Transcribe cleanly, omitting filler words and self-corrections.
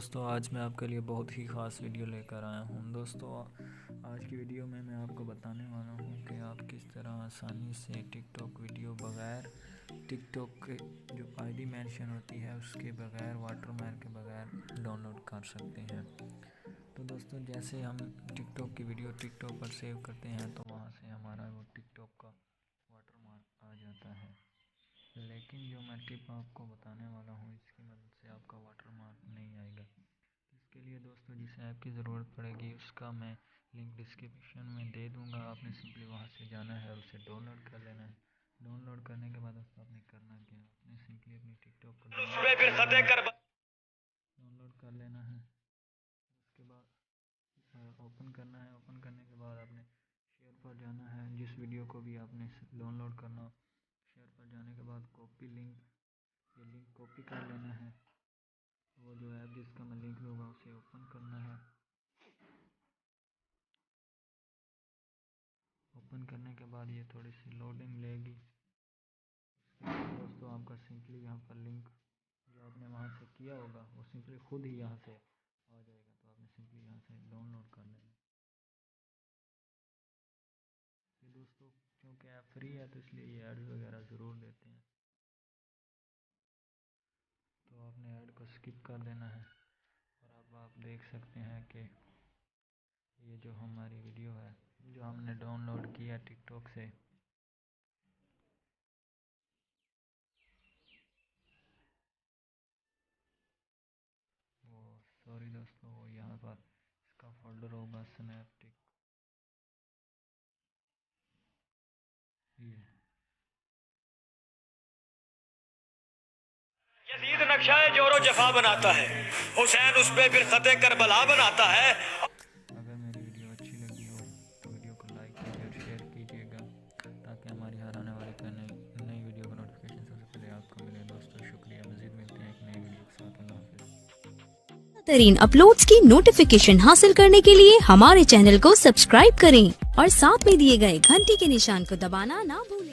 दोस्तों, आज मैं आपके लिए बहुत ही ख़ास वीडियो लेकर आया हूं। दोस्तों, आज की वीडियो में मैं आपको बताने वाला हूं कि आप किस तरह आसानी से टिकटॉक वीडियो बगैर टिकटॉक के जो आईडी मेंशन होती है उसके बगैर वाटरमार्क के बगैर डाउनलोड कर सकते हैं। तो दोस्तों, जैसे हम टिकटॉक की वीडियो टिकटॉक पर सेव करते हैं तो वहां से हमारा वो टिकटॉक का वाटरमार्क आ जाता है। लेकिन जो मैं टिप आपको बताने वाला हूँ इसकी मदद से आपका वाटरमार्क नहीं आएगा। इसके लिए दोस्तों, जिस ऐप की ज़रूरत पड़ेगी उसका मैं लिंक डिस्क्रिप्शन में दे दूँगा। आपने सिंपली वहाँ से जाना है और उसे डाउनलोड कर लेना है। डाउनलोड करने के बाद दोस्तों आपने करना क्या है, आपने सिंपली अपनी टिकटॉक को डाउनलोड कर लेना है। उसके बाद ओपन करना है। ओपन करने के बाद आपने शेयर पर जाना है। जिस वीडियो को भी आपने डाउनलोड करना, शेयर पर जाने के बाद कॉपी लिंक, ये लिंक कॉपी कर लेना है। वो जो ऐप जिसका मैं लिंक दूंगा उसे ओपन करना है। ओपन करने के बाद ये थोड़ी सी लोडिंग लेगी। दोस्तों, आपका सिंपली यहाँ पर लिंक जो आपने वहाँ से किया होगा वो सिंपली खुद ही यहाँ से आ जाएगा। तो आपने सिंपली यहाँ से डाउनलोड कर लेना। ये दोस्तों, क्योंकि ऐप फ्री है तो इसलिए ये ऐड वगैरह ज़रूर देते हैं, तो आपने ऐड को स्किप कर देना है। और अब आप देख सकते हैं कि ये जो हमारी वीडियो है जो हमने डाउनलोड किया टिकटॉक से, वो सॉरी दोस्तों, वो यहाँ पर इसका फोल्डर होगा स्नैपटिक। ये यजीद नक्शा जोरो जफा बनाता है, हुसैन उस पे फिर खते करबला बनाता है। अगर मेरी वीडियो अच्छी लगी हो तो वीडियो को लाइक कीजिए और शेयर कीजिएगा ताकि हमारी हर आने वाली नई वीडियो का नोटिफिकेशन सबसे पहले आपको मिले। दोस्तों शुक्रिया, मज़ीद मिलते हैं एक नई वीडियो के साथ। अल्लाह हाफ़िज़। बेहतरीन अपलोड्स की नोटिफिकेशन हासिल करने के लिए हमारे चैनल को सब्सक्राइब करें और साथ में दिए गए घंटी के निशान को दबाना ना भूलें।